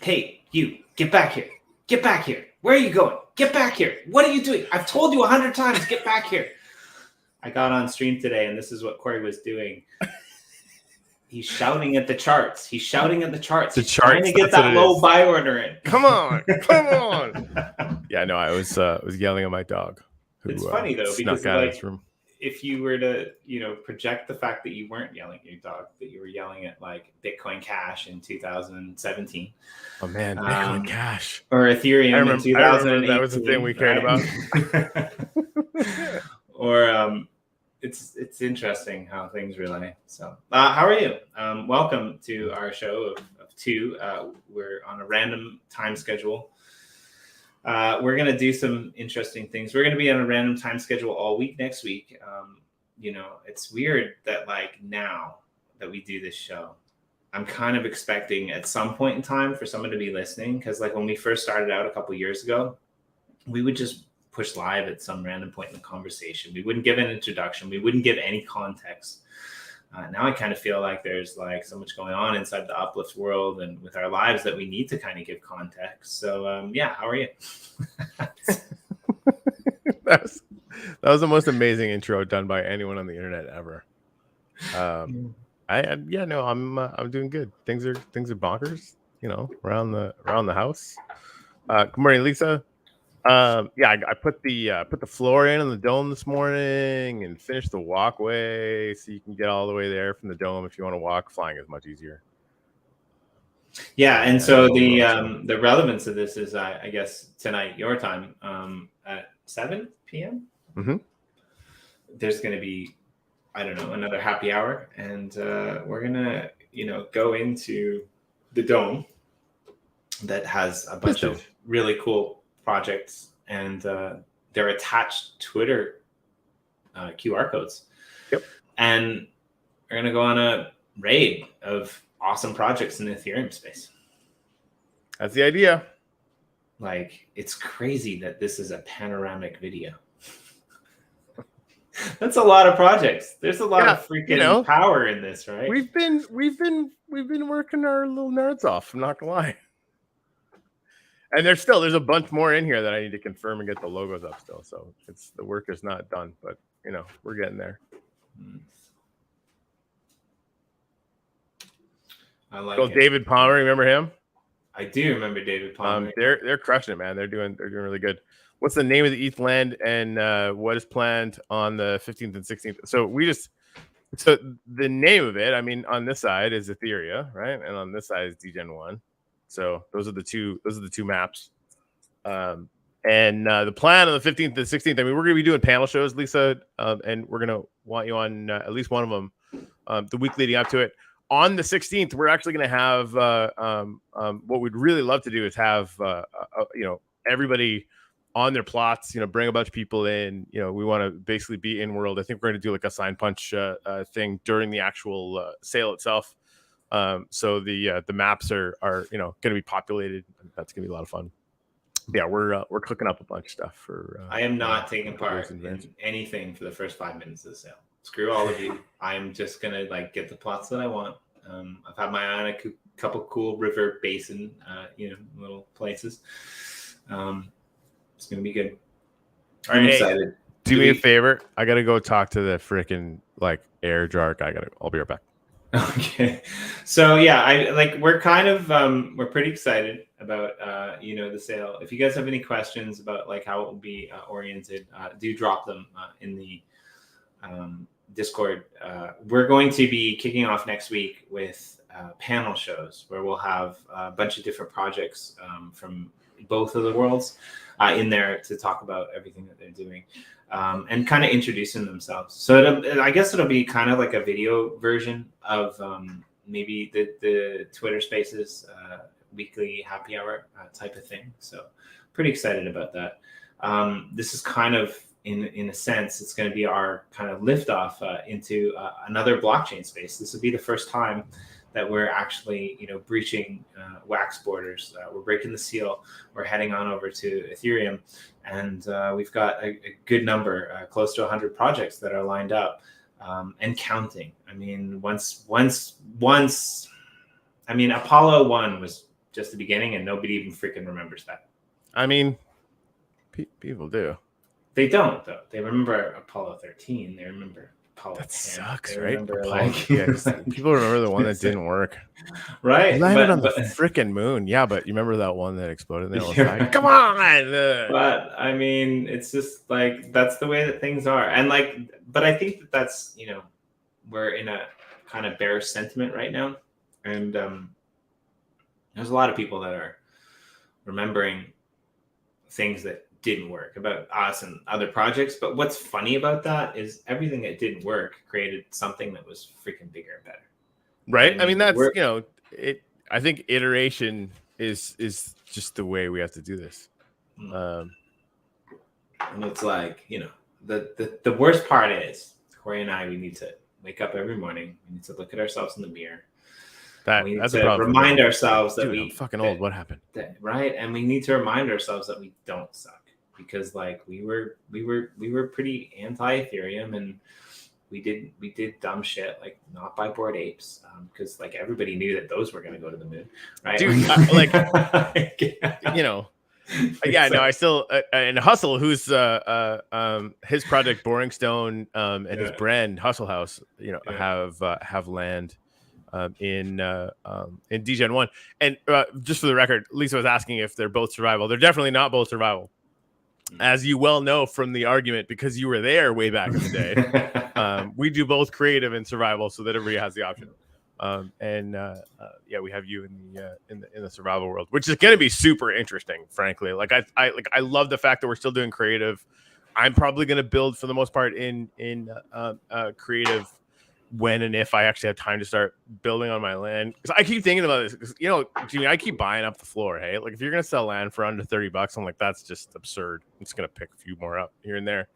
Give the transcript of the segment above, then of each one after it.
Hey, you, get back here. Get back here. Where are you going? Get back here. What are you doing? I've told you 100 times, get back here. I got on stream today, and this is what Corey was doing. He's shouting at the charts. He's shouting at the charts. He's trying to get that low buy order in. Come on. Come on. Yeah, no, I was yelling at my dog. It's funny, though, because like, if you were to, project the fact that you weren't yelling at your dog, that you were yelling at like Bitcoin Cash in 2017. Oh man, Bitcoin Cash. Or Ethereum in 2008. That was the thing we cared about. Or it's interesting how things relay. So how are you? Welcome to our show of two. We're on a random time schedule. We're going to do some interesting things. We're going to be on a random time schedule all week next week. It's weird that like now that we do this show, I'm kind of expecting at some point in time for someone to be listening. Because like when we first started out a couple years ago, we would just push live at some random point in the conversation. We wouldn't give an introduction. We wouldn't give any context. Now I kind of feel like there's like so much going on inside the Uplift world and with our lives that we need to kind of give context. So how are you? that was the most amazing intro done by anyone on the internet ever. I'm doing good. Things are bonkers, around the house. Good morning, Lisa. I put the floor in on the dome this morning and finished the walkway so you can get all the way there from the dome if you want to walk. Flying is much easier. Yeah, and so the relevance of this is I guess tonight your time at 7 p.m. Mm-hmm. There's going to be another happy hour, and we're gonna go into the dome that has a bunch of really cool projects and their attached Twitter QR codes. Yep. And we're going to go on a raid of awesome projects in the Ethereum space. That's the idea. Like, it's crazy that this is a panoramic video. That's a lot of projects. There's a lot of freaking power in this, right? We've been working our little nerds off. I'm not gonna lie. And there's a bunch more in here that I need to confirm and get the logos up still. So the work is not done, but we're getting there. I like it. David Palmer, remember him? I do remember David Palmer. They're crushing it, man. They're doing really good. What's the name of the ETH land and what is planned on the 15th and 16th? So the name of it, on this side is Ethereum, right? And on this side is Degen 1. So those are the two maps. And the plan on the 15th and 16th, we're going to be doing panel shows, Lisa, and we're going to want you on at least one of them the week leading up to it. On the 16th, we're actually going to have what we'd really love to do is have everybody on their plots, bring a bunch of people in. We want to basically be in world. I think we're going to do like a sign punch thing during the actual sale itself. So the maps are going to be populated. That's going to be a lot of fun. Yeah, we're cooking up a bunch of stuff for. I am not taking part in anything for the first 5 minutes of the sale. Screw all of you. I'm just gonna get the plots that I want. I've had my eye on a couple cool river basin, little places. It's gonna be good. I'm excited. Do me a favor. I gotta go talk to the freaking air jark. I'll be right back. Okay. So yeah, we're kind of we're pretty excited about the sale. If you guys have any questions about how it will be oriented, do drop them in the Discord. We're going to be kicking off next week with panel shows where we'll have a bunch of different projects from both of the worlds in there to talk about everything that they're doing. And kind of introducing themselves. So I guess it'll be kind of like a video version of maybe the Twitter Spaces weekly happy hour type of thing. So pretty excited about that. This is kind of, in a sense, it's going to be our kind of liftoff into another blockchain space. This will be the first time that we're actually, breaching wax borders. We're breaking the seal. We're heading on over to Ethereum, and we've got a good number, close to 100 projects that are lined up and counting. Apollo 1 was just the beginning, and nobody even freaking remembers that. I mean, people do. They don't, though. They remember Apollo 13. They remember Apollo 10. That sucks, they right? Remember, Apollo, people remember the one that didn't work. Right. You landed on the freaking moon. Yeah, but you remember that one that exploded? Right. Come on. But I mean, it's just like, that's the way that things are. And like, but I think that that's, you know, we're in a kind of bearish sentiment right now. And there's a lot of people that are remembering things that didn't work about us and other projects. But what's funny about that is everything that didn't work created something that was freaking bigger and better. Right. I mean, that's, you know, I think iteration is just the way we have to do this. And it's like, you know, the worst part is Corey and I, we need to wake up every morning. We need to look at ourselves in the mirror. We need to remind ourselves that I'm fucking old. What happened? Right. And we need to remind ourselves that we don't suck, because like we were pretty anti-Ethereum, and we did dumb shit like not buy Bored Apes, because like everybody knew that those were going to go to the moon, right? Dude, you know, yeah, no, I still and Hustle, who's his project Boring Stone and his brand Hustle House, you know, have land in DGen 1. And just for the record, Lisa was asking if they're both survival. They're definitely not both survival, as you well know from the argument, because you were there way back in the day. We do both creative and survival, so that everybody has the option. Yeah, we have you in the survival world, which is going to be super interesting, frankly. Like I love the fact that we're still doing creative. I'm probably going to build for the most part in creative when and if I actually have time to start building on my land. Because I keep thinking about this, because, you know, Jimmy, I keep buying up the floor. Hey, like if you're going to sell land for under $30, I'm like, that's just absurd. I'm just going to pick a few more up here and there.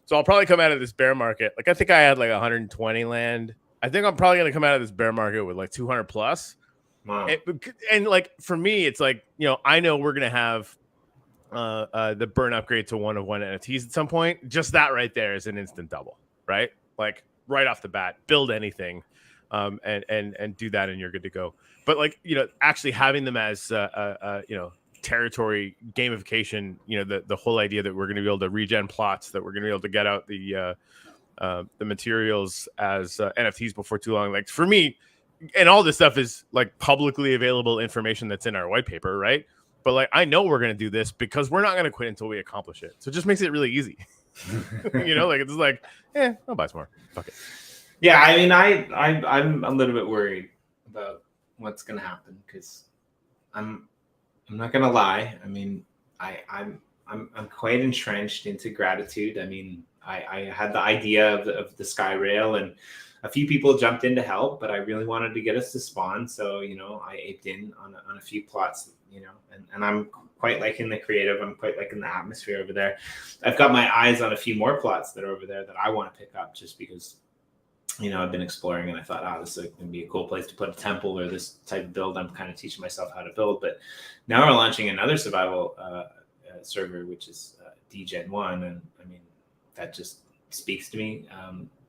So I'll probably come out of this bear market. Like I think I had like 120 land. I think I'm probably going to come out of this bear market with like 200 plus. Wow. And like, for me, it's like, you know, I know we're going to have the burn upgrade to 1 of 1 NFTs at some point. Just that right there is an instant double, right? Like right off the bat, build anything and do that, and you're good to go. But like, you know, actually having them as you know, territory gamification, you know, the whole idea that we're going to be able to regen plots, that we're going to be able to get out the materials as NFTs before too long. Like for me, and all this stuff is like publicly available information that's in our white paper, right? But like, I know we're going to do this because we're not going to quit until we accomplish it. So it just makes it really easy. You know, like it's like, I'll buy some more. Fuck it. Yeah, I mean, I'm a little bit worried about what's going to happen, because I'm not going to lie. I mean, I'm quite entrenched into gratitude. I mean, I had the idea of the Sky Rail, and a few people jumped in to help, but I really wanted to get us to spawn. So, you know, I aped in on a few plots, you know, and I'm quite liking the creative. I'm quite liking the atmosphere over there. I've got my eyes on a few more plots that are over there that I want to pick up, just because, you know, I've been exploring and I thought, this is going to be a cool place to put a temple or this type of build. I'm kind of teaching myself how to build. But now we're launching another survival server, which is DGen 1. And I mean, that just speaks to me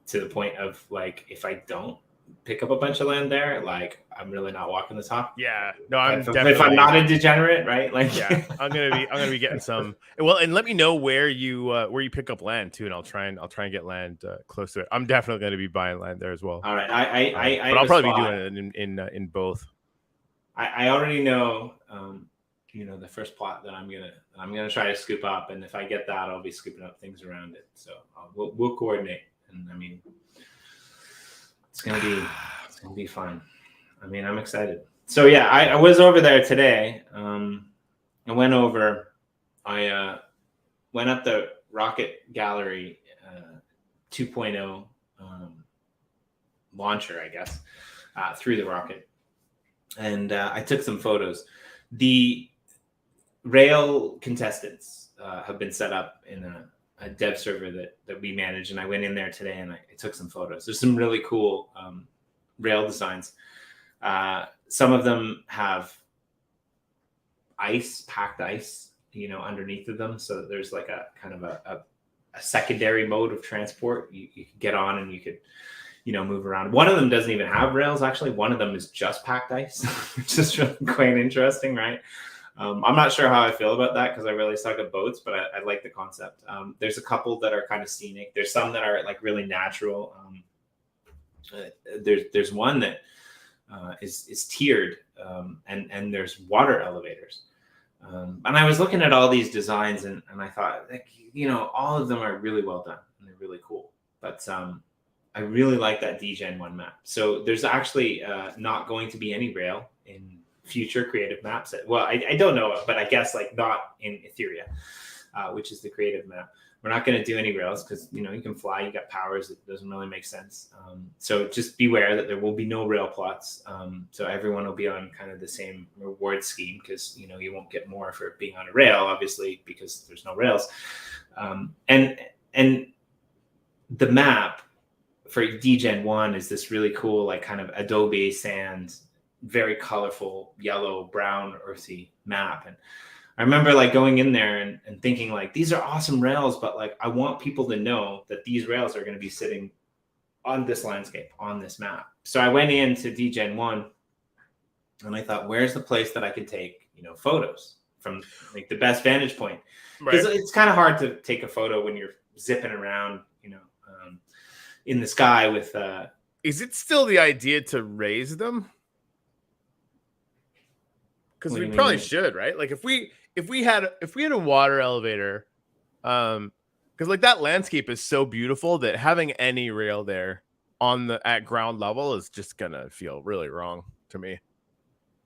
to the point of like, if I don't pick up a bunch of land there, like I'm really not walking the talk. Yeah, no, I'm if I'm not a degenerate, right? Like, yeah, I'm gonna be getting some. Well, and let me know where you pick up land too, and I'll try and get land close to it. I'm definitely going to be buying land there as well. All right, but I'll probably be doing it in both. I already know, you know, the first plot that I'm gonna try to scoop up, and if I get that, I'll be scooping up things around it. So we'll coordinate, and I mean, it's gonna be fun. I mean, I'm excited. So yeah, I was over there today. I went over. I went up the Rocket Gallery 2.0 launcher, I guess, through the rocket, and I took some photos. The Rail contestants have been set up in a dev server that we manage, and I went in there today and I took some photos. There's some really cool Rail designs. Some of them have packed ice, you know, underneath of them, so there's like a kind of a secondary mode of transport. You could get on and you could move around. One of them doesn't even have rails. Actually, one of them is just packed ice, which is really quite interesting, right? I'm not sure how I feel about that because I really suck at boats, but I like the concept. There's a couple that are kind of scenic. There's some that are like really natural. There's one that is tiered, and there's water elevators. And I was looking at all these designs, and I thought, like, all of them are really well done and they're really cool. But I really like that DGen1 map. So there's actually not going to be any rail in future creative maps. Well, I don't know, but I guess like not in Etheria, which is the creative map. We're not going to do any rails because you can fly, you got powers. It doesn't really make sense. So just beware that there will be no rail plots. So everyone will be on kind of the same reward scheme because you won't get more for being on a rail, obviously, because there's no rails. And the map for DGen1 is this really cool, like kind of Adobe sand, very colorful, yellow, brown, earthy map. And I remember like going in there and thinking like, these are awesome rails, but like, I want people to know that these rails are going to be sitting on this landscape, on this map. So I went into DGen1 and I thought, where's the place that I could take, photos from like the best vantage point? Because it's kind of hard to take a photo when you're zipping around, in the sky with. Is it still the idea to raise them? Because we probably should, right? Like if we had a water elevator, because like that landscape is so beautiful that having any rail there at ground level is just gonna feel really wrong to me.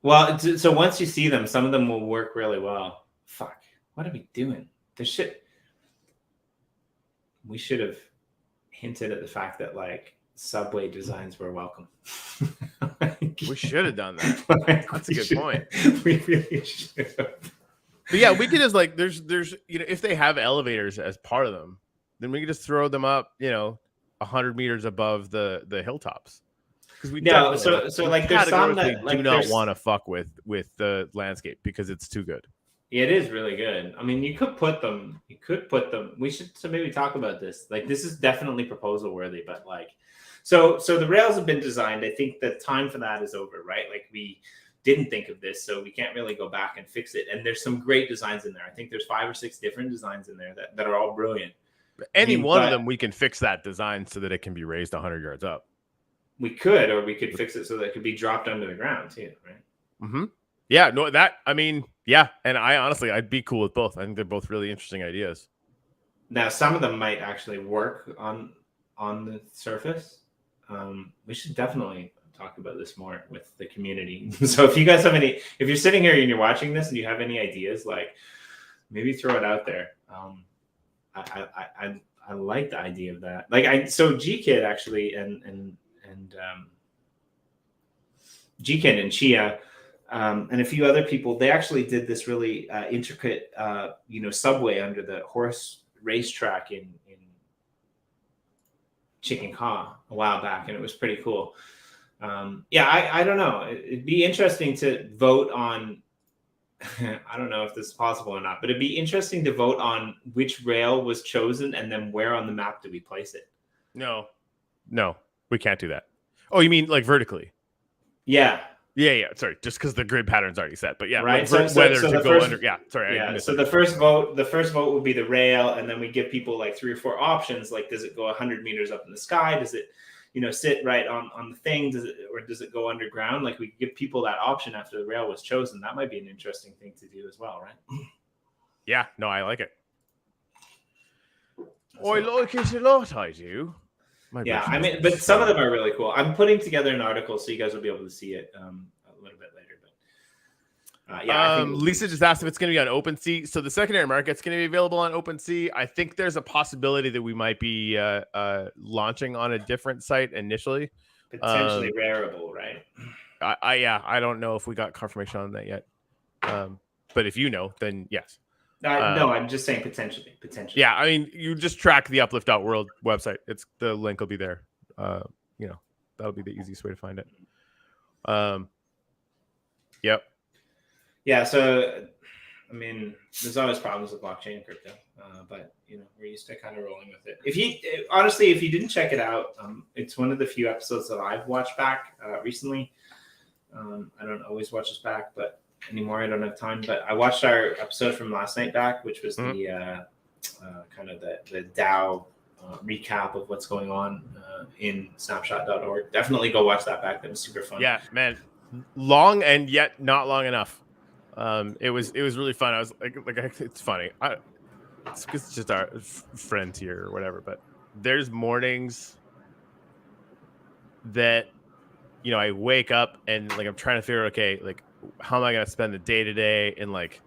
Well, so once you see them, some of them will work really well. Fuck, what are we doing? This shit. We should have hinted at the fact that like subway designs were welcome. We should have done that. That's a good point. We really should have. But yeah, we could just like there's if they have elevators as part of them, then we could just throw them up 100 meters above the hilltops. Because we so like there's some that like do not want to fuck with the landscape because it's too good. Yeah, it is really good. I mean, you could put them. We should maybe talk about this. Like, this is definitely proposal worthy, but like, so the rails have been designed. I think the time for that is over, right? Like, we didn't think of this, so we can't really go back and fix it. And there's some great designs in there. I think there's 5 or 6 different designs in there that are all brilliant. Any one of them, we can fix that design so that it can be raised 100 yards up. We could, or we could fix it so that it could be dropped under the ground too, right? Mm-hmm. Yeah, no, yeah. And I'd be cool with both. I think they're both really interesting ideas. Now, some of them might actually work on the surface. We should definitely talk about this more with the community. So if you guys have if you're sitting here and you're watching this and you have any ideas, like maybe throw it out there. I like the idea of that. Like so GKID actually and GKID and Chia and a few other people, they actually did this really intricate subway under the horse racetrack in Chicken Caw a while back, and it was pretty cool. I don't know. It'd be interesting to vote on. I don't know if this is possible or not, but it'd be interesting to vote on which rail was chosen and then where on the map do we place it. No, we can't do that. Oh, you mean like vertically? Yeah. Sorry, just because the grid pattern's already set. But yeah, right. So the first vote would be the rail, and then we give people like 3 or 4 options. Like, does it go 100 meters up in the sky? Does it, sit right on the thing? Does it go underground? Like, we give people that option after the rail was chosen. That might be an interesting thing to do as well, right? Yeah. No, I like it. I like it a lot. I do. I mean, but some of them are really cool. I'm putting together an article so you guys will be able to see it a little bit later. But Lisa just asked if it's going to be on OpenSea. So the secondary market's going to be available on OpenSea. I think there's a possibility that we might be launching on a different site initially. Potentially Rarible, right? I don't know if we got confirmation on that yet. But if you know, then yes. No, I'm just saying potentially. Yeah, I mean, you just track the uplift.world website. The link will be there. That'll be the easiest way to find it. Yep. Yeah, so I mean, there's always problems with blockchain and crypto, but we're used to kind of rolling with it. If you didn't check it out, it's one of the few episodes that I've watched back recently. I don't always watch this back, but anymore I don't have time. But I watched our episode from last night back, which was the kind of the DAO recap of what's going on in snapshot.org. Definitely go watch that back. That was super fun. Yeah, man, long and yet not long enough. It was really fun. I was like it's funny. It's just our friends here or whatever. But there's mornings that I wake up and like I'm trying to figure, okay, like how am I gonna spend the day today, and like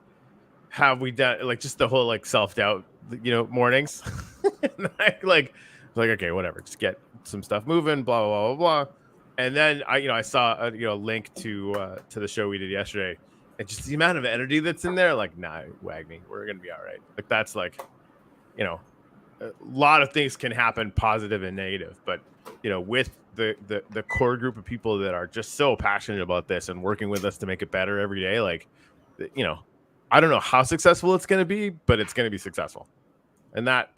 have we done like just the whole like self-doubt mornings. And I like okay, whatever, just get some stuff moving, blah blah blah blah. And then I saw a link to the show we did yesterday, and just the amount of energy that's in there, like, nah, wag me, we're gonna be all right. Like that's like a lot of things can happen, positive and negative, but with the core group of people that are just so passionate about this and working with us to make it better every day, like I don't know how successful it's going to be, but it's going to be successful, and that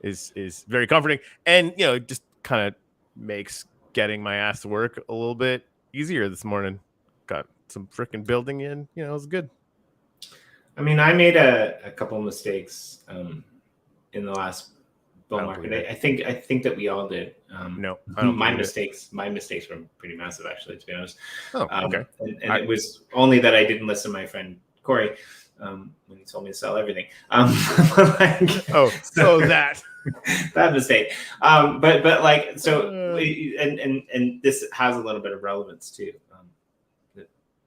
is very comforting, and just kind of makes getting my ass to work a little bit easier this morning. Got some freaking building in, it was good. I mean, I made a couple of mistakes in the last bull market. I think that we all did. No, I don't my mistakes were pretty massive, actually, to be honest. Oh, okay. And it was only that I didn't listen to my friend Corey when he told me to sell everything. That that mistake. But like, so and this has a little bit of relevance too.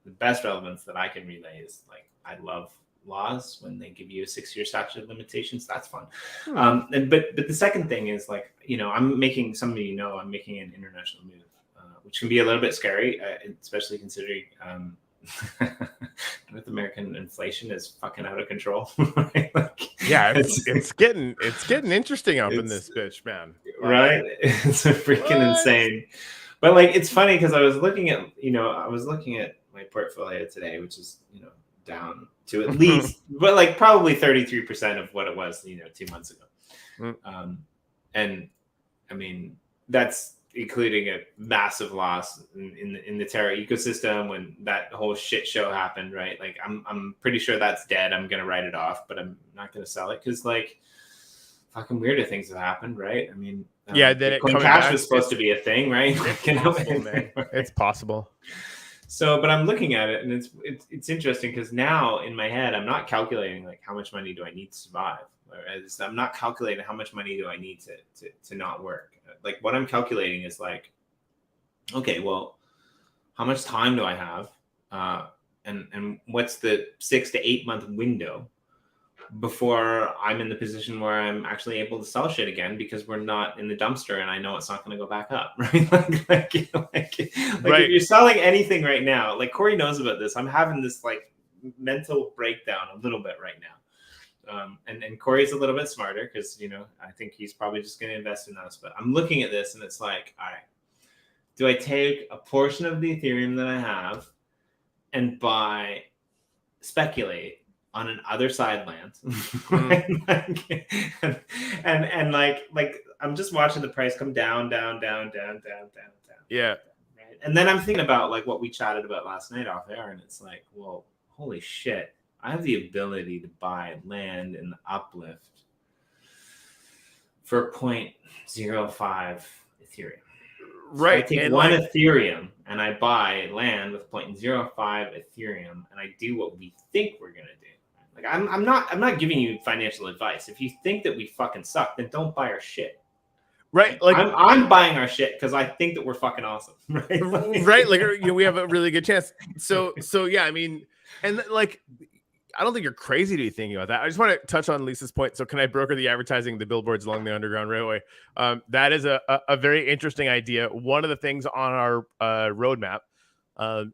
The best relevance that I can relay is like, I love laws when they give you a 6-year statute of limitations. That's fun. But the second thing is like, I'm making, some of I'm making an international move, which can be a little bit scary, especially considering North American inflation is fucking out of control. Right? Yeah, it's getting interesting up in this bitch, man. Right? It's freaking insane. But like, it's funny because I was looking at my portfolio today, which is down to at least, but like probably 33% of what it was 2 months ago. And I mean, that's including a massive loss in the Terra ecosystem when that whole shit show happened, right? Like I'm pretty sure that's dead. I'm gonna write it off, but I'm not gonna sell it because like fucking weirder things have happened, right? I mean, then Bitcoin Cash was supposed to be a thing, right? It's possible, man. It's possible. So, but I'm looking at it, and it's interesting because now in my head, I'm not calculating like how much money do I need to survive. I'm not calculating how much money do I need to not work. Like what I'm calculating is like, okay, well, how much time do I have, and what's the 6 to 8 month window before I'm in the position where I'm actually able to sell shit again because we're not in the dumpster and I know it's not going to go back up, right? Like if you're selling anything right now, like Corey knows about this, I'm having this like mental breakdown a little bit right now. And Corey's a little bit smarter because, I think he's probably just going to invest in us, but I'm looking at this and it's like, all right, do I take a portion of the Ethereum that I have and speculate on an other side land, right? and like I'm just watching the price come down. Yeah. Right. And then I'm thinking about like what we chatted about last night off air, and it's like, well, holy shit, I have the ability to buy land in the UpLift for 0.05 Ethereum. Right. So I take one Ethereum and I buy land with 0.05 Ethereum, and I do what we think we're gonna do. Like I'm not giving you financial advice. If you think that we fucking suck, then don't buy our shit. Right. Like I'm buying our shit because I think that we're fucking awesome. Right. Right. Like we have a really good chance. So yeah, I mean, and like I don't think you're crazy to be thinking about that. I just want to touch on Lisa's point. So can I broker the advertising, the billboards along the Underground Railway? That is a very interesting idea. One of the things on our roadmap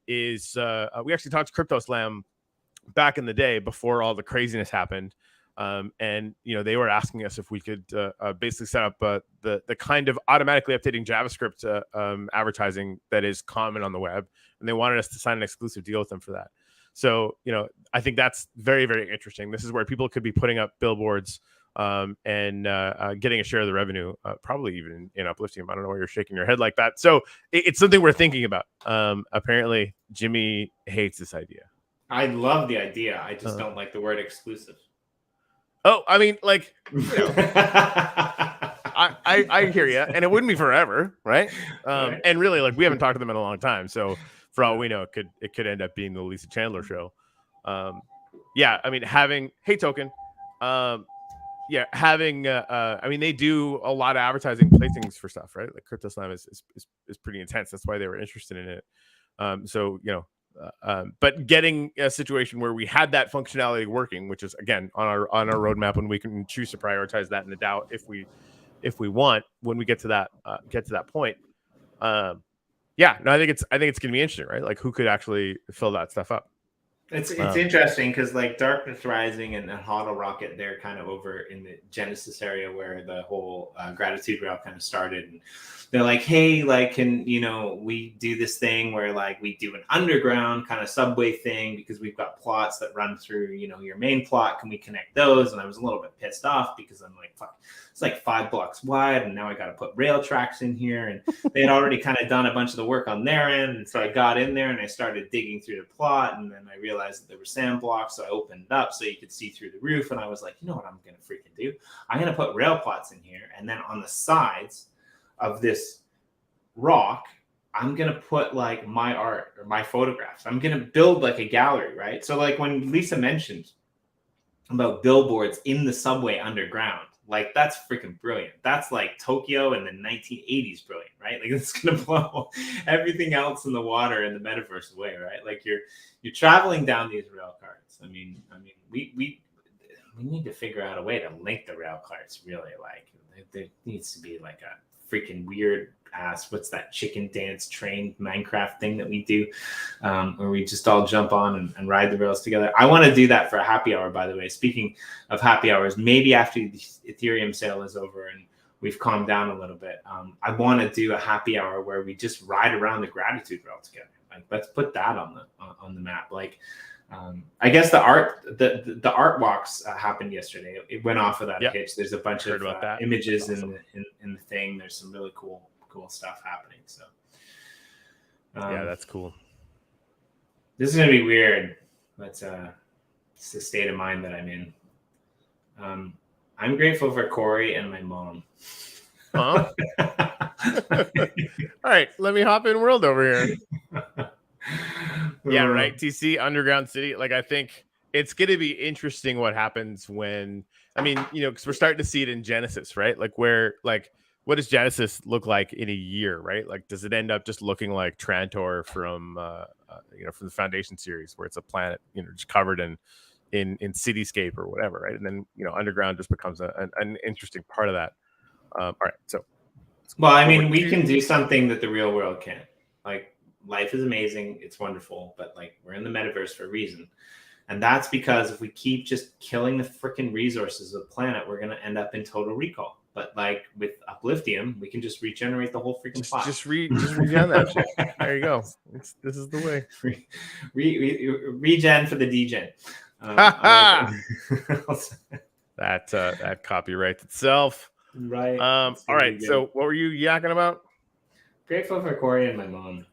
is we actually talked to Crypto Slam back in the day before all the craziness happened. And they were asking us if we could basically set up the kind of automatically updating JavaScript advertising that is common on the web, and they wanted us to sign an exclusive deal with them for that. So I think that's very, very interesting. This is where people could be putting up billboards and getting a share of the revenue, probably even in Upliftium. I don't know why you're shaking your head like that. So it's something we're thinking about. Apparently, Jimmy hates this idea. I love the idea. I just don't like the word exclusive. Oh, I mean, like, I hear you, and it wouldn't be forever, right? Right. And really, like, we haven't talked to them in a long time, so for all we know, it could end up being the Lisa Chandler show. Yeah, I mean, having Token, yeah, having I mean, they do a lot of advertising placings for stuff, right? Like CryptoSlam is pretty intense. That's why they were interested in it. So but getting a situation where we had that functionality working, which is again on our roadmap, and we can choose to prioritize that in the DAO if we want when we get to that point. Yeah, no, I think it's going to be interesting, right? Like, who could actually fill that stuff up? It's interesting because like Darkness Rising and Hodl Rocket, they're kind of over in the Genesis area where the whole gratitude rail kind of started. And they're like, hey, like, can we do this thing where like we do an underground kind of subway thing because we've got plots that run through your main plot. Can we connect those? And I was a little bit pissed off because I'm like, fuck, it's like 5 blocks wide, and now I got to put rail tracks in here. And they had already kind of done a bunch of the work on their end, and so I got in there and I started digging through the plot, and then I realized that there were sand blocks, so I opened it up so you could see through the roof, and I was like, you know what I'm gonna freaking do? I'm gonna put rail plots in here, and then on the sides of this rock, I'm gonna put like my art or my photographs. I'm gonna build like a gallery, right? So like when Lisa mentioned about billboards in the subway underground, like that's freaking brilliant. That's like Tokyo in the 1980s brilliant, right? Like it's gonna blow everything else in the water in the metaverse away, right? Like you're traveling down these rail carts. I mean, we need to figure out a way to link the rail carts. Really, like there needs to be like a freaking weird ass, what's that chicken dance train Minecraft thing that we do, where we just all jump on and ride the rails together. I want to do that for a happy hour, by the way. Speaking of happy hours, maybe after the Ethereum sale is over and we've calmed down a little bit, I want to do a happy hour where we just ride around the gratitude rail together. Like, let's put that on the map. Like, I guess the art walks happened yesterday. It went off without a hitch. There's a bunch of images awesome. in the thing. There's some really cool stuff happening. So yeah, that's cool. This is gonna be weird, but it's the state of mind that I'm in. I'm grateful for Corey and my mom. Huh? All right, let me hop in world over here. Yeah, right. TC Underground City. Like, I think it's going to be interesting what happens when, I mean, because we're starting to see it in Genesis, right? Like, what does Genesis look like in a year, right? Like, does it end up just looking like Trantor from the Foundation series, where it's a planet, just covered in cityscape or whatever, right? And then Underground just becomes an interesting part of that. All right, so. Well, I mean, we can do something that the real world can't. Like, life is amazing, it's wonderful, but like we're in the metaverse for a reason. And that's because if we keep just killing the freaking resources of the planet, we're going to end up in total recall. But like with Upliftium, we can just regenerate the whole freaking plot. Just regen that shit. There you go. This is the way. Regen for the degen. That copyrights itself. Right. All right. So what were you yakking about? Grateful for Corey and my mom.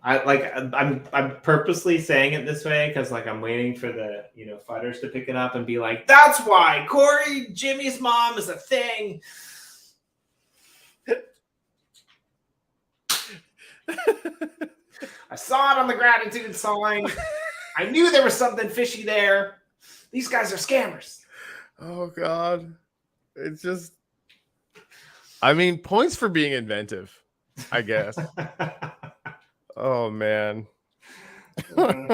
I'm purposely saying it this way because like I'm waiting for the Fudders to pick it up and be like, that's why Corey, Jimmy's mom is a thing. I saw it on the gratitude sign. I knew there was something fishy there. These guys are scammers. Oh God. It's just, I mean, points for being inventive, I guess. Oh man. I'm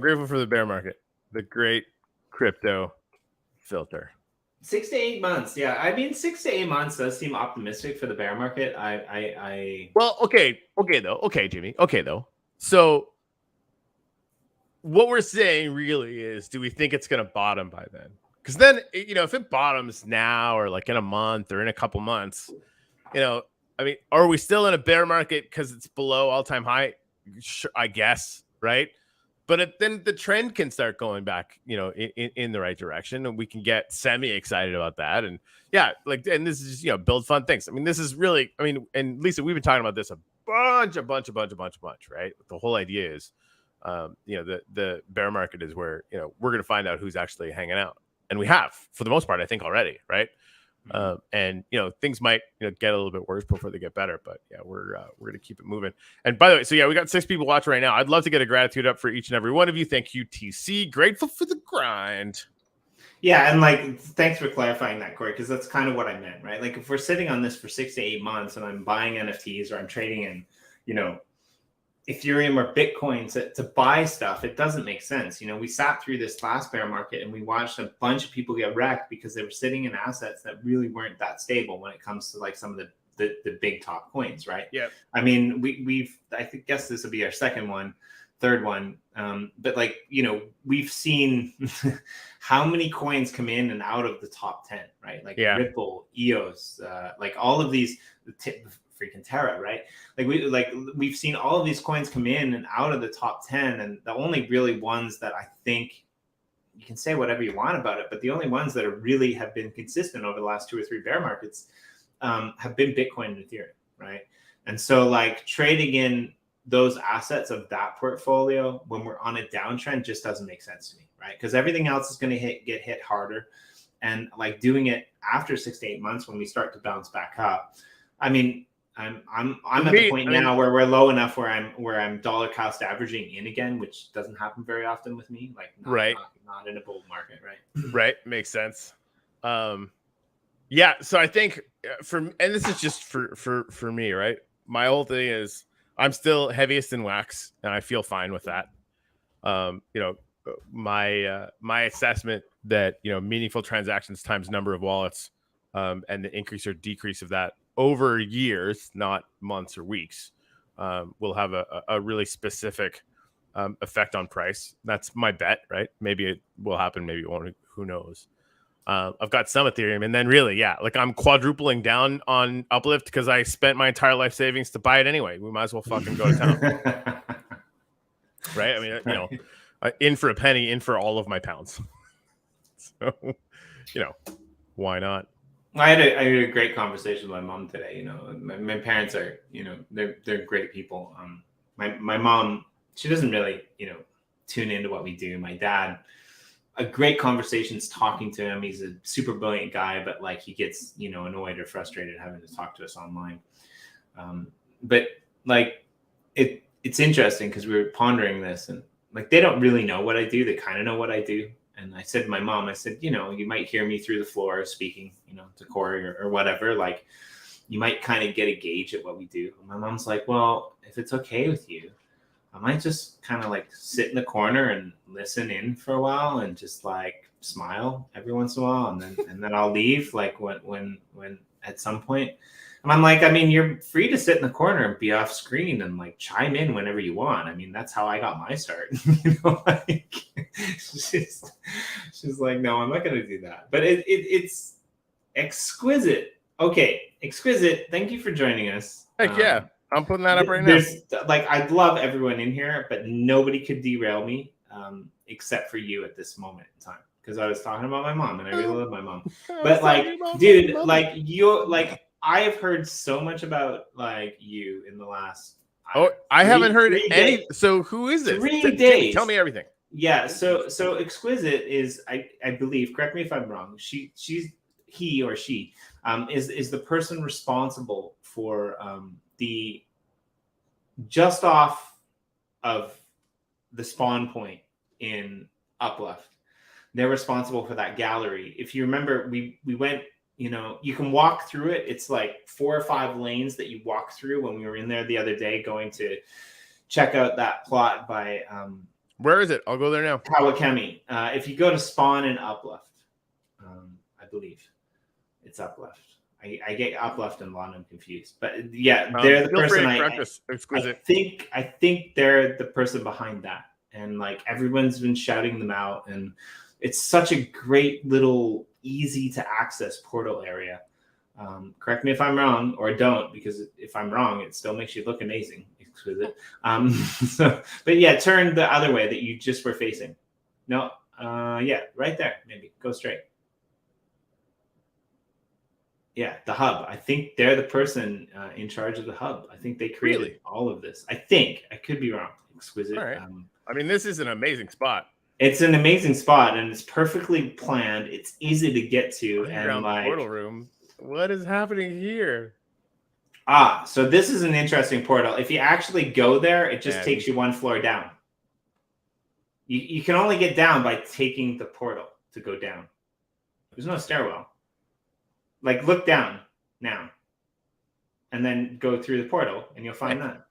grateful for the bear market. The great crypto filter? 6 to 8 months. Yeah. I mean, 6 to 8 months does seem optimistic for the bear market. Well, okay, though. Okay, Jimmy. Okay, though. So what we're saying really is, do we think it's going to bottom by then? Because then, if it bottoms now or like in a month or in a couple months, I mean, are we still in a bear market because it's below all-time high? Sure, I guess, right? But then the trend can start going back, in the right direction, and we can get semi-excited about that. And yeah, and this is just, build fun things. I mean, this is really, and Lisa, we've been talking about this a bunch, right? The whole idea is, the bear market is where, we're going to find out who's actually hanging out. And we have, for the most part, I think already, right? And things might get a little bit worse before they get better, but yeah, we're gonna keep it moving. And by the way, so yeah, we got 6 people watching right now. I'd love to get a gratitude up for each and every one of you. Thank you, TC. Grateful for the grind. Yeah, and thanks for clarifying that, Corey, because that's kind of what I meant, right? Like, if we're sitting on this for 6 to 8 months and I'm buying NFTs or I'm trading in, Ethereum or Bitcoin to buy stuff, it doesn't make sense. We sat through this last bear market and we watched a bunch of people get wrecked because they were sitting in assets that really weren't that stable when it comes to some of the big top coins, right? Yeah. I mean, I guess this will be our third one. But we've seen how many coins come in and out of the top 10, right? Ripple, EOS, all of these, freaking Terra, right? We've seen all of these coins come in and out of the top 10, and the only really ones that I think, you can say whatever you want about it, but the only ones that really have been consistent over the last 2 or 3 bear markets have been Bitcoin and Ethereum, right? And so trading in those assets of that portfolio when we're on a downtrend just doesn't make sense to me, right? Because everything else is going to get hit harder, and doing it after 6 to 8 months when we start to bounce back up. I mean, I'm at the point now where we're low enough where I'm dollar cost averaging in again, which doesn't happen very often with me. Not in a bull market, right? Right, makes sense. Yeah, so I think and this is just for me, right? My whole thing is I'm still heaviest in wax, and I feel fine with that. My assessment that meaningful transactions times number of wallets, and the increase or decrease of that over years, not months or weeks, will have a really specific effect on price. That's my bet, right? Maybe it will happen, maybe it won't. Who knows? I've got some Ethereum, and then really, yeah, I'm quadrupling down on UpLift because I spent my entire life savings to buy it anyway. We might as well fucking go to town, right? I mean, in for a penny, in for all of my pounds. So, why not? I had a great conversation with my mom today. My parents are, they're great people. My mom, she doesn't really, tune into what we do. My dad, a great conversations talking to him. He's a super brilliant guy, but he gets, annoyed or frustrated having to talk to us online. But it's interesting because we were pondering this, and they don't really know what I do. They kind of know what I do. And I said to my mom, I said, you might hear me through the floor speaking, to Corey or whatever. You might kind of get a gauge at what we do. And my mom's like, well, if it's okay with you, I might just kind of sit in the corner and listen in for a while and just smile every once in a while. And then I'll leave when at some point. And I'm like, I mean, you're free to sit in the corner and be off screen and chime in whenever you want. I mean, that's how I got my start. She's like, no, I'm not going to do that. But it's exquisite. Okay, exquisite. Thank you for joining us. Heck yeah. I'm putting that up right now. I'd love everyone in here, but nobody could derail me except for you at this moment in time. Because I was talking about my mom, and I really love my mom. But dude, I have heard so much about you in the last. I haven't heard any. Days. So who is this? 3 days. Tell me everything. Yeah. So exquisite is I believe. Correct me if I'm wrong. He or she is the person responsible for the just off of the spawn point in UpLift. They're responsible for that gallery. If you remember, we went. You can walk through it. It's 4 or 5 lanes that you walk through when we were in there the other day going to check out that plot by Where is it? I'll go there now. Kawakami. If you go to spawn in UpLift, I believe it's UpLift. I get UpLift and London confused, but yeah, they're the person. Exquisite. I think they're the person behind that, and like everyone's been shouting them out, and it's such a great little easy to access portal area. Correct me if I'm wrong, or don't, because if I'm wrong, it still makes you look amazing, exquisite. But yeah, turn the other way that you just were facing. No, yeah, right there. Maybe go straight. Yeah, the hub. I think they're the person in charge of the hub. I think they created all of this. I think. I could be wrong. Exquisite. All right. I mean, this is an amazing spot. It's an amazing spot, and it's perfectly planned. It's easy to get to, and like portal room. What is happening here? So this is an interesting portal. If you actually go there, it just takes you one floor down. You can only get down by taking the portal to go down. There's no stairwell. Like, look down now, and then go through the portal, and you'll find that.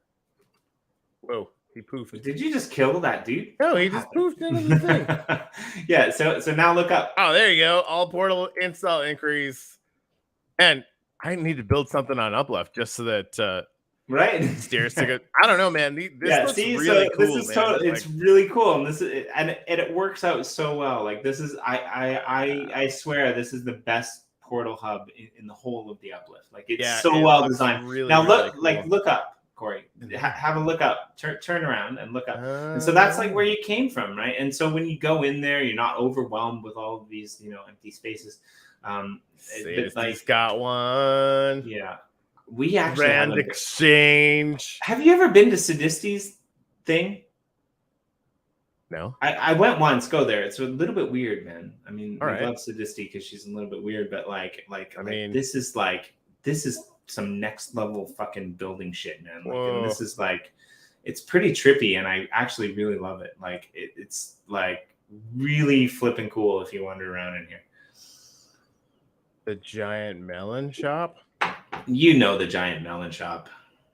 Whoa, he poofed. Did you just kill that dude? No, he just poofed into the thing. Yeah, so now look up. Oh, there you go. All portal install increase. And I need to build something on UpLift just so that right stairs to go. I don't know, man. This looks really cool. This is it's really cool, and it works out so well. Like this is I swear this is the best portal hub in the whole of the UpLift. Like it's so well designed. Really, now look, really cool. Look up, Corey. Have a look up. Turn around and look up. And so that's like where you came from, right? And so when you go in there, you're not overwhelmed with all of these, empty spaces. He's got one. Yeah, we actually Brand exchange. Have you ever been to Sadisti's thing? No, I went once. Go there. It's a little bit weird, man. I mean, I love Sadisti because she's a little bit weird, but I mean, this is some next level fucking building shit, man. And this is it's pretty trippy, and I actually really love it. Like it's like really flipping cool if you wander around in here. The Giant Melon Shop? You know the Giant Melon Shop.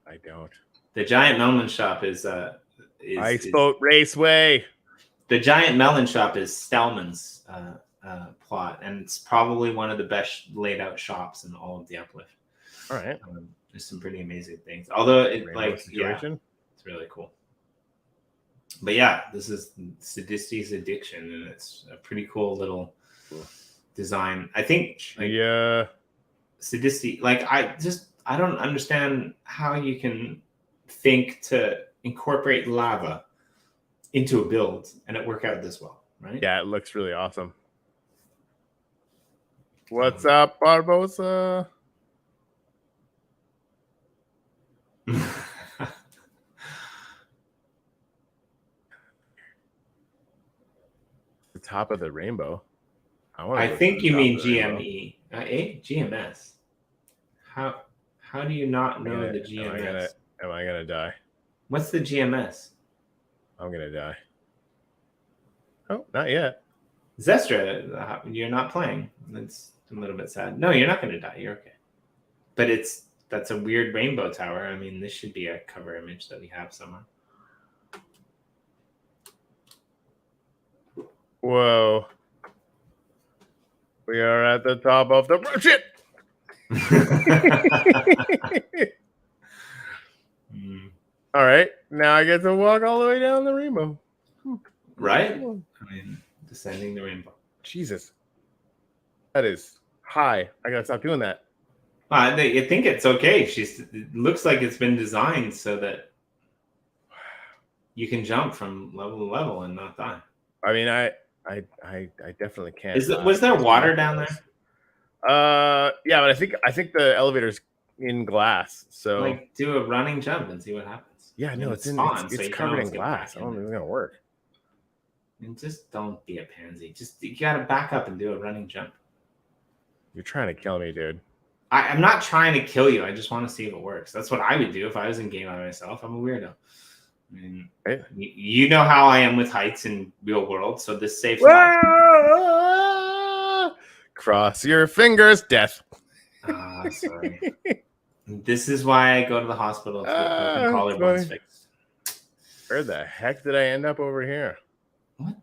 I don't. The Giant Melon Shop is Ice Boat Raceway. The Giant Melon Shop is Stallman's plot, and it's probably one of the best laid out shops in all of the UpLift. All right. There's some pretty amazing things. Although it's really cool. But yeah, this is Sadisti's Addiction, and it's a pretty cool little design. I think Sadisti, I don't understand how you can think to incorporate lava into a build and it work out this well, right? Yeah, it looks really awesome. What's up, Barbosa? The top of the rainbow. I think you mean GME. GMS. How do you not know the GMS? Am I gonna die? What's the GMS? I'm gonna die. Oh, not yet. Zestra, you're not playing. That's a little bit sad. No, you're not gonna die. You're okay. But that's a weird rainbow tower. I mean, this should be a cover image that we have somewhere. Whoa. We are at the top of the shit. All right. Now I get to walk all the way down the rainbow. Right? I mean, descending the rainbow. Jesus. That is high. I gotta stop doing that. I think it's okay. It looks like it's been designed so that you can jump from level to level and not die. I mean, I definitely can't. Was there water down there? Yeah, but I think the elevator's in glass. So do a running jump and see what happens. Yeah, no, it's covered in glass. I don't think it's gonna work. And just don't be a pansy. You gotta back up and do a running jump. You're trying to kill me, dude. I'm not trying to kill you. I just want to see if it works. That's what I would do if I was in game by myself. I'm a weirdo. I mean, you know how I am with heights in real world, so this saves lives. Cross your fingers, death. Sorry. This is why I go to the hospital to get collarbones fixed. Where the heck did I end up over here? What?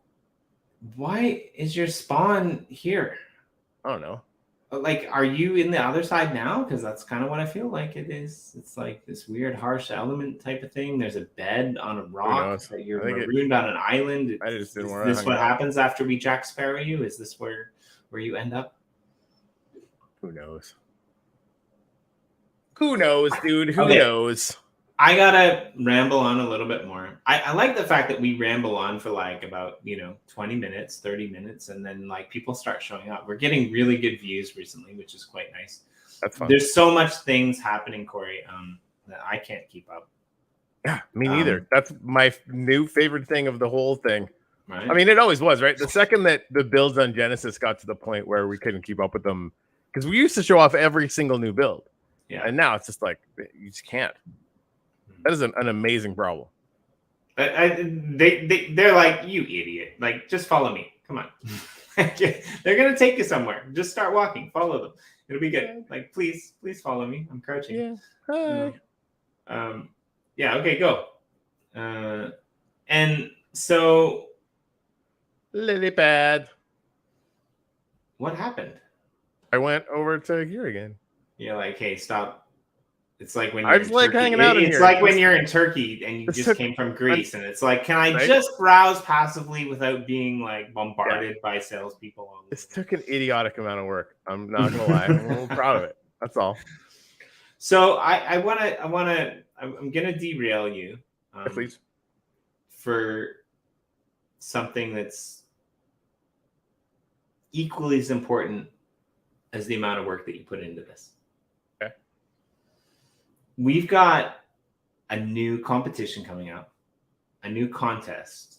Why is your spawn here? I don't know. Like, are you in the other side now? Because that's kind of what I feel like it is. It's like this weird, harsh element type of thing. There's a bed on a rock that you're marooned on an island. I just didn't is want this what happens after we Jack Sparrow you? Is this where you end up? Who knows? Who knows, dude? Who knows? I gotta ramble on a little bit more. I like the fact that we ramble on for like about 20 minutes, 30 minutes, and then like people start showing up. We're getting really good views recently, which is quite nice. That's fun. There's so much things happening, Corey, that I can't keep up. Yeah, me neither. That's my new favorite thing of the whole thing. Right? I mean, it always was, right? The second that the builds on Genesis got to the point where we couldn't keep up with them, because we used to show off every single new build. Yeah. And now it's just like you just can't. That is an amazing problem. They're like, you idiot. Like, just follow me. Come on. They're going to take you somewhere. Just start walking. Follow them. It'll be good. Like, please follow me. I'm crouching. Yeah. Hi. Yeah, okay, go. And so... Lily pad. What happened? I went over to here again. You're like, hey, stop. It's like when I just like hanging out in here. It's like when you're in Turkey and you just came from Greece, and it's like, can I just browse passively without being like bombarded by salespeople? This took an idiotic amount of work. I'm not gonna lie. I'm a little proud of it. That's all. So I'm gonna derail you, please, for something that's equally as important as the amount of work that you put into this. We've got a new competition coming up, a new contest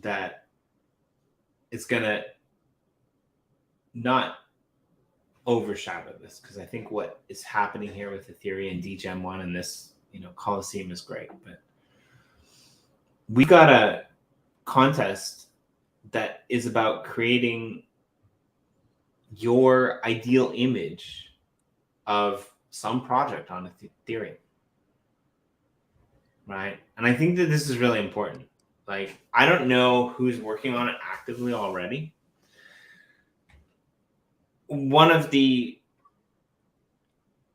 that is going to not overshadow this, because I think what is happening here with Ethereum and DGEM 1 and this, Coliseum is great. But we got a contest that is about creating your ideal image of some project on Ethereum, right? And I think that this is really important. Like, I don't know who's working on it actively already. One of the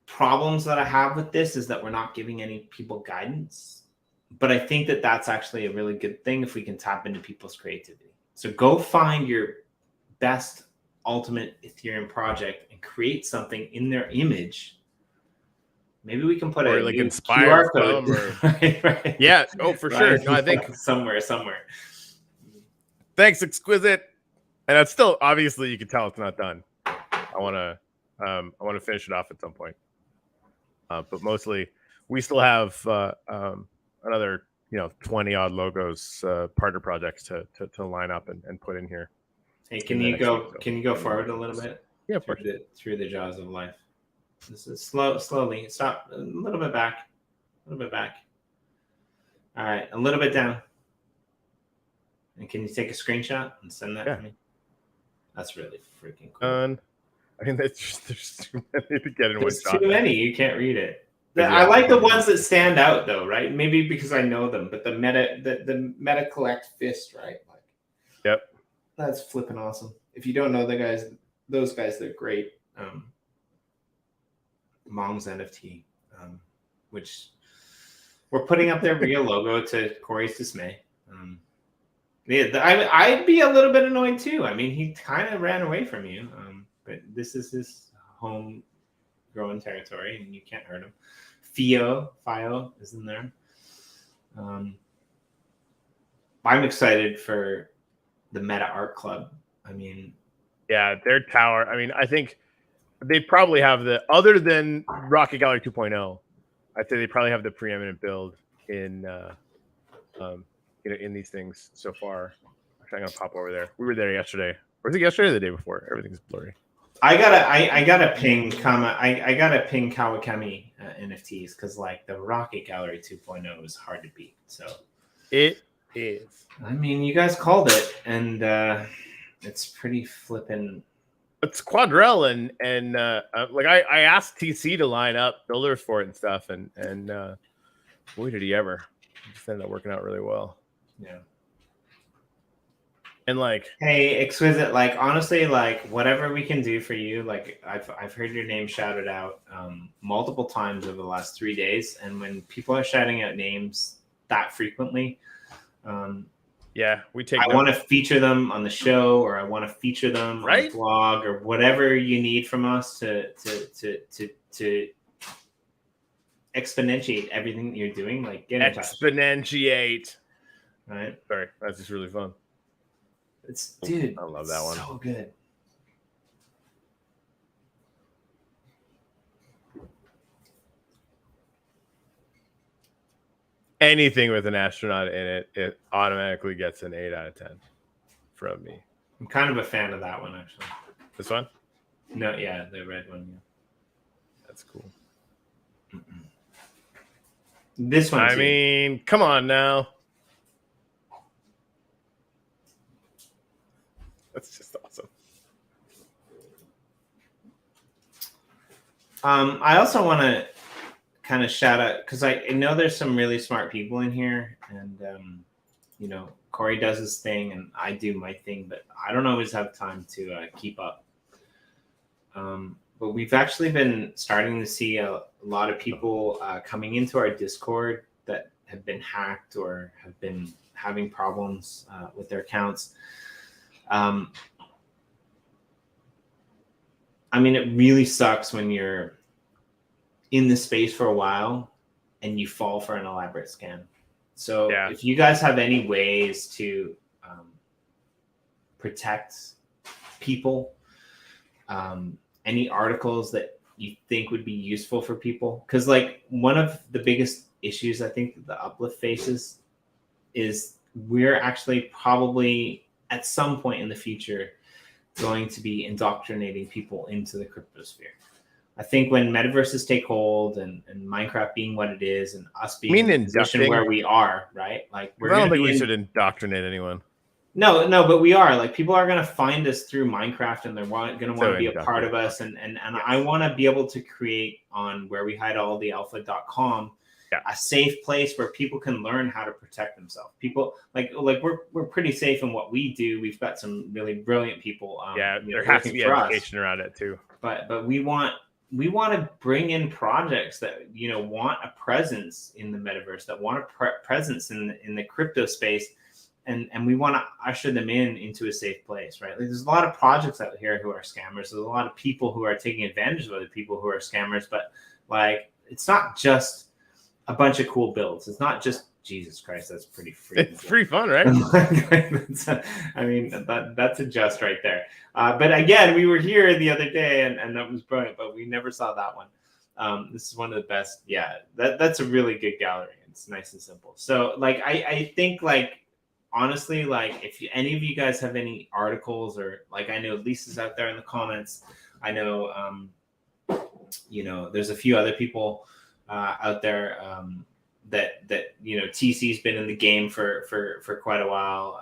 problems that I have with this is that we're not giving any people guidance, but I think that that's actually a really good thing if we can tap into people's creativity. So go find your best ultimate Ethereum project and create something in their image. Maybe we can put a like QR code. right. Yeah. Oh, for sure. No, I think somewhere. Thanks, Exquisite. And that's still, obviously, you can tell it's not done. I want to finish it off at some point. But mostly, we still have another 20 odd logos, partner projects to line up and put in here. Hey, can you go forward a little bit? Yeah, through the jaws of life. This is slowly. Stop a little bit back. All right, a little bit down. And can you take a screenshot and send that to me? That's really freaking cool. I mean, there's too many to get in one shot. There's too many. You can't read it. I like the ones that stand out, though, right? Maybe because I know them, but the meta collect fist, right? Like, yep, that's flipping awesome. If you don't know those guys, they're great. Mom's NFT, which we're putting up their real logo to Corey's dismay. I'd be a little bit annoyed too. I mean, he kind of ran away from you, but this is his home growing territory, and you can't hurt him. Fio is in there. I'm excited for the Meta Art Club. I mean, yeah, their tower. I mean, I think they probably have other than Rocket Gallery 2.0, I'd say they probably have the preeminent build in in these things so far. Actually, I'm gonna pop over there. We were there yesterday. Or was it yesterday or the day before? Everything's blurry. I gotta ping Kawakami NFTs, because like the Rocket Gallery 2.0 is hard to beat. So it is. I mean, you guys called it, and it's pretty flippin'. It's Quadrell and like I asked TC to line up builders for it and stuff, and boy did he ever. just ended up working out really well. Yeah. And like, hey, Exquisite, like honestly, like whatever we can do for you, like I've heard your name shouted out multiple times over the last 3 days, and when people are shouting out names that frequently, yeah, we take. I want to feature them on the show, or I want to feature them on the Right? blog, or whatever you need from us to exponentiate everything that you're doing. Like get in touch. Exponentiate. Right? Sorry, that's just really fun. It's dude, I love that one. So good. Anything with an astronaut in it, it automatically gets an 8 out of 10 from me. I'm kind of a fan of that one, actually. This one? No, yeah, the red one. Yeah. That's cool. This one. I mean, come on now. That's just awesome. I also want to kind of shout out, because I know there's some really smart people in here, and you know, Corey does his thing and I do my thing, but I don't always have time to keep up. But we've actually been starting to see a lot of people coming into our Discord that have been hacked or have been having problems with their accounts. I mean, it really sucks when you're in the space for a while and you fall for an elaborate scam. So if you guys have any ways to protect people, any articles that you think would be useful for people, because like one of the biggest issues I think the UpLift faces is we're actually probably at some point in the future going to be indoctrinating people into the cryptosphere. I think when metaverses take hold and Minecraft being what it is and us being in the position where we are, right? Like I don't think we should indoctrinate anyone. No, but we are. Like people are going to find us through Minecraft and they're going to want to be a part of us. And I want to be able to create on where we hide all the alpha.com a safe place where people can learn how to protect themselves. People like we're pretty safe in what we do. We've got some really brilliant people. There has to be education around it too. But we want to bring in projects that want a presence in the metaverse, that want a presence in the crypto space, and we want to usher them into a safe place, right? Like there's a lot of projects out here who are scammers. There's a lot of people who are taking advantage of other people who are scammers, but like it's not just a bunch of cool builds. It's not just Jesus Christ. That's pretty free. It's pretty fun, right? I mean, that's a just right there. But again, we were here the other day, and that was brilliant. But we never saw that one. This is one of the best. Yeah, that's a really good gallery. It's nice and simple. So, like, I think, like, honestly, like, if any of you guys have any articles, or like, I know Lisa's out there in the comments. I know, there's a few other people out there. That TC's been in the game for quite a while.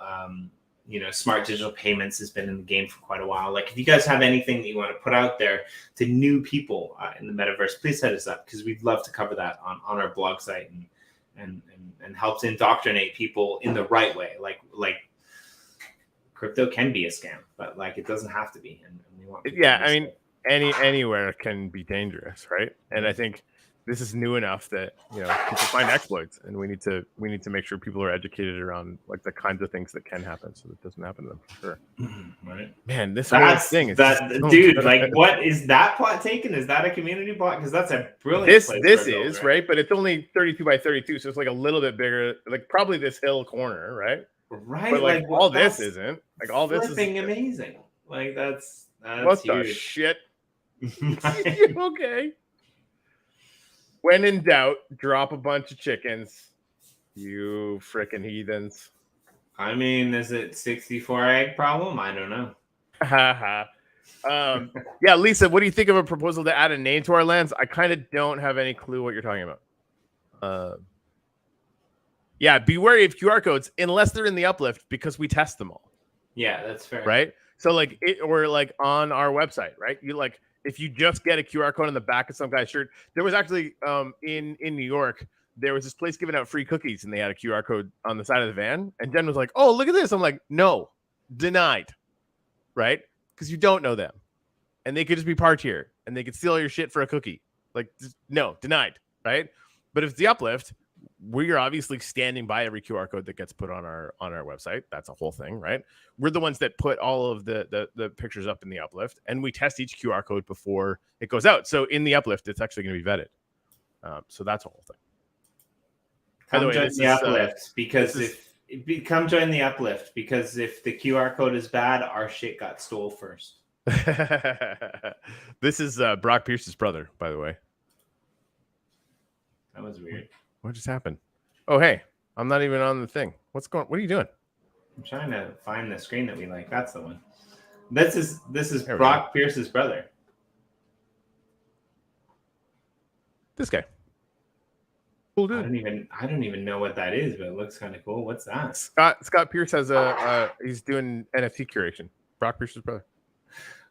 Smart Digital Payments has been in the game for quite a while. Like if you guys have anything that you want to put out there to new people in the metaverse, please hit us up, because we'd love to cover that on our blog site and help to indoctrinate people in the right way. Like crypto can be a scam, but like it doesn't have to be. And we want I mean anywhere can be dangerous, right? And I think this is new enough that people find exploits, and we need to make sure people are educated around like the kinds of things that can happen, so that it doesn't happen to them for sure. Right, man. This whole thing is dude. Like, what is that plot taken? Is that a community plot? Because that's a brilliant. This is right, but it's only 32 by 32, so it's like a little bit bigger. Like probably this hill corner, right? Right. But like all this isn't. Like all this is amazing. Like that's what huge. the shit. Okay. When in doubt, drop a bunch of chickens, you frickin' heathens. I mean, is it 64 egg problem? I don't know. Yeah, Lisa, what do you think of a proposal to add a name to our lands? I kind of don't have any clue what you're talking about. Yeah, be wary of QR codes unless they're in the UpLift, because we test them all. Yeah, that's fair. Right? So like or like on our website, right? You like if you just get a QR code on the back of some guy's shirt. There was actually in New York, there was this place giving out free cookies and they had a QR code on the side of the van. And Jen was like, oh, look at this. I'm like, no, denied. Right? Because you don't know them. And they could just be parked here and they could steal your shit for a cookie. Like, no, denied. Right? But if it's the Uplift, we are obviously standing by every QR code that gets put on our website. That's a whole thing, right? We're the ones that put all of the pictures up in the Uplift, and we test each QR code before it goes out. So in the Uplift, it's actually going to be vetted. So that's a whole thing. Come join the Uplift because come join the Uplift because if the QR code is bad, our shit got stole first. This is Brock Pierce's brother, by the way. That was weird. What just happened? Oh, hey, I'm not even on the thing. What are you doing? I'm trying to find the screen that we like. That's the one. This is Brock Pierce's brother. This guy. Cool dude. I don't even know what that is, but it looks kind of cool. What's that? Scott Pierce has he's doing NFT curation. Brock Pierce's brother.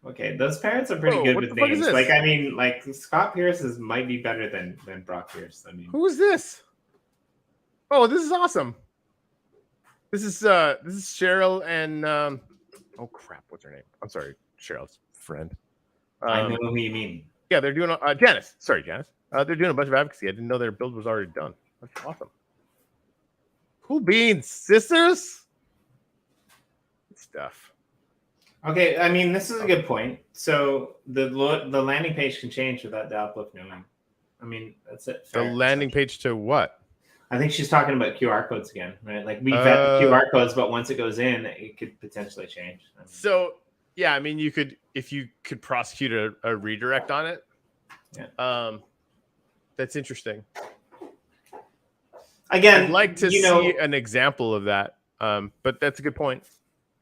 Okay, those parents are pretty good with names. Like, I mean, like Scott Pierce might be better than Brock Pierce. I mean, who is this? Oh, this is awesome. This is Cheryl and oh crap, what's her name? I'm sorry, Cheryl's friend. I know who you mean. Yeah, they're doing Janice. Sorry, Janice. They're doing a bunch of advocacy. I didn't know their build was already done. That's awesome. Cool beans, sisters. Good stuff. Okay, I mean, this is a good point. So the landing page can change without the Uplift knowing. I mean, that's it. The landing page to what? I think she's talking about QR codes again, right? Like we vet the QR codes, but once it goes in, it could potentially change. I mean, so yeah, I mean, if you could prosecute a redirect on it. Yeah. That's interesting. Again, I'd like to see an example of that. But that's a good point.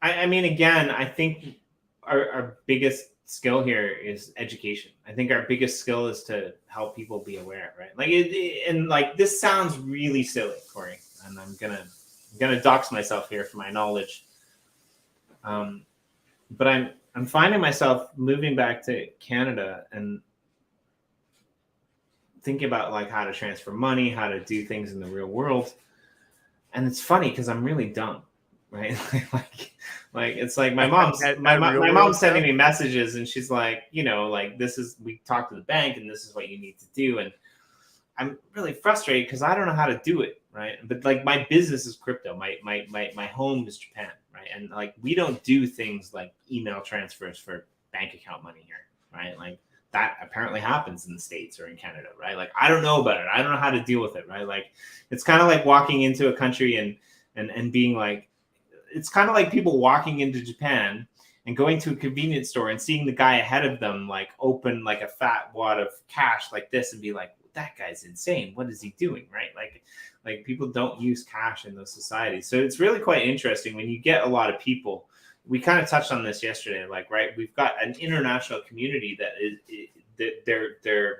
I mean, again, I think our biggest skill here is education. I think our biggest skill is to help people be aware, right? Like, and like this sounds really silly, Corey, and I'm gonna dox myself here for my knowledge. But I'm finding myself moving back to Canada and thinking about like how to transfer money, how to do things in the real world, and it's funny because I'm really dumb. Right, like it's like my mom's sending me messages, and she's like, like we talked to the bank, and this is what you need to do, and I'm really frustrated because I don't know how to do it, right? But like my business is crypto, my home is Japan, right? And like we don't do things like email transfers for bank account money here, right? Like that apparently happens in the States or in Canada, right? Like I don't know about it, I don't know how to deal with it, right? Like it's kind of like walking into a country and being like. It's kind of like people walking into Japan and going to a convenience store and seeing the guy ahead of them like open like a fat wad of cash like this and be like, that guy's insane. What is he doing? Right? Like people don't use cash in those societies. So it's really quite interesting when you get a lot of people. We kind of touched on this yesterday. Like, right, we've got an international community that they're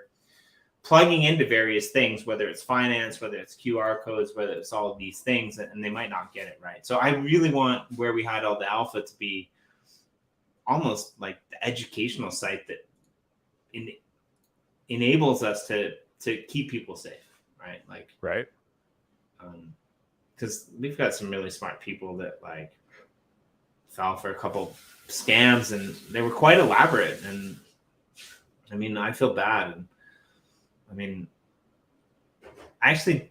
plugging into various things, whether it's finance, whether it's QR codes, whether it's all of these things, and they might not get it right. So I really want where we had all the alpha to be almost like the educational site that enables us to keep people safe, right? Like, right. Because we've got some really smart people that like fell for a couple scams, and they were quite elaborate. And I mean, I feel bad. And I mean, I actually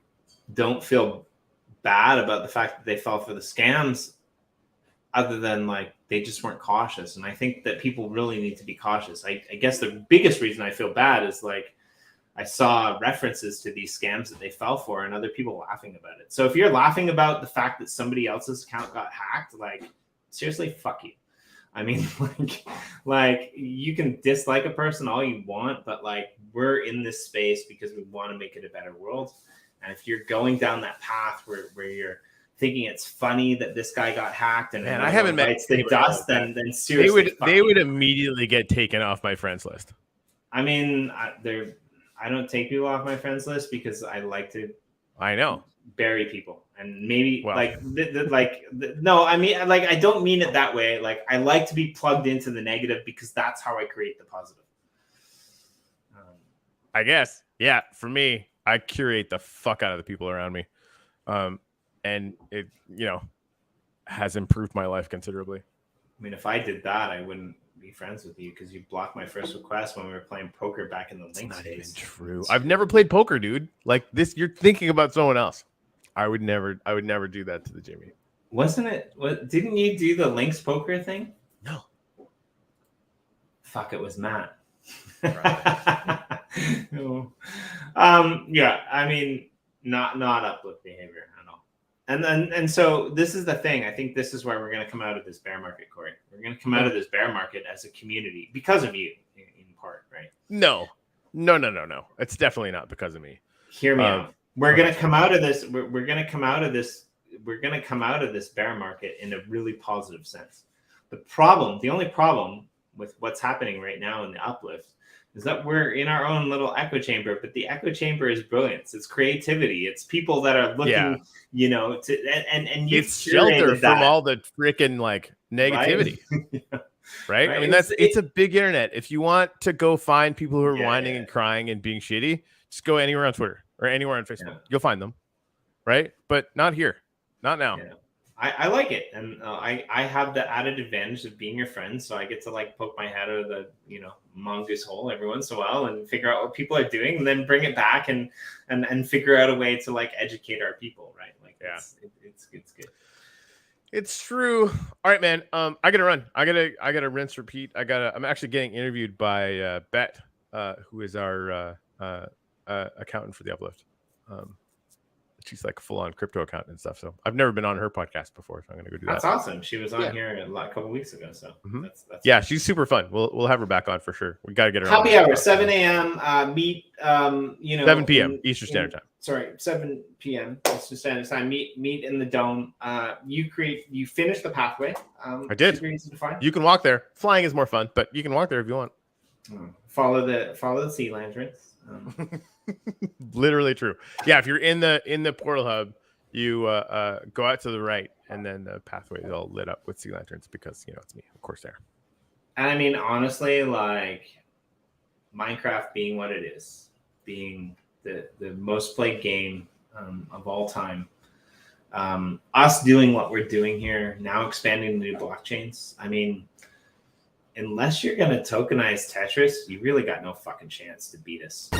don't feel bad about the fact that they fell for the scams, other than like they just weren't cautious. And I think that people really need to be cautious. I guess the biggest reason I feel bad is like I saw references to these scams that they fell for and other people laughing about it. So if you're laughing about the fact that somebody else's account got hacked, like seriously, fuck you. I mean, like you can dislike a person all you want, but like we're in this space because we want to make it a better world. And if you're going down that path where you're thinking it's funny that this guy got hacked and I haven't met the dust, then seriously, they would immediately get taken off my friends list. I mean, I don't take people off my friends list because I like to. I know. Bury people, and maybe no, I mean, like I don't mean it that way. Like I like to be plugged into the negative because that's how I create the positive. I guess, yeah. For me, I curate the fuck out of the people around me, and it has improved my life considerably. I mean, if I did that, I wouldn't be friends with you because you blocked my first request when we were playing poker back in the links days. True. I've never played poker, dude. Like this, you're thinking about someone else. I would never do that to the Jimmy. Wasn't it? Didn't you do the links poker thing? No. Fuck, it was Matt. Right. No. Yeah, I mean, not uplift behavior at all. And so this is the thing. I think this is where we're going to come out of this bear market, Corey. We're going to come out of this bear market as a community because of you, in part, right? No. It's definitely not because of me. Hear me out. We're going to come out of this. We're going to come out of this. We're going to come out of this bear market in a really positive sense. The only problem with what's happening right now in the uplift is that we're in our own little echo chamber, but the echo chamber is brilliance. It's creativity. It's people that are looking, and you it's shelter from all the freaking like negativity, right? I mean, it's a big internet. If you want to go find people who are whining and crying and being shitty, just go anywhere on Twitter or anywhere on Facebook. Yeah. You'll find them, right? But not here, not now. Yeah. I like it, and I have the added advantage of being your friend, so I get to like poke my head out of the mongoose hole every once in a while and figure out what people are doing, and then bring it back and figure out a way to like educate our people, right? Like, it's good. It's true. All right, man. I gotta run. I gotta rinse, repeat. I'm actually getting interviewed by Bet, who is our accountant for the Uplift. She's like full on crypto accountant and stuff. So I've never been on her podcast before, so I'm gonna go do that. That's awesome. She was on here a couple weeks ago. So that's yeah, she's super fun. We'll have her back on for sure. We gotta get her. Happy hour, 7 a.m. Meet 7 p.m. Eastern Standard Time. Sorry, 7 p.m. Eastern Standard Time. Meet in the dome. You finish the pathway. I did. You can walk there. Flying is more fun, but you can walk there if you want. Follow the sea lanterns. Literally true. Yeah, if you're in the portal hub, you go out to the right, and then the pathway is all lit up with sea lanterns because it's me, of course, there. And I mean, honestly, like Minecraft being what it is, being the most played game of all time, us doing what we're doing here now, expanding the new blockchains. I mean, unless you're gonna tokenize Tetris, you really got no fucking chance to beat us.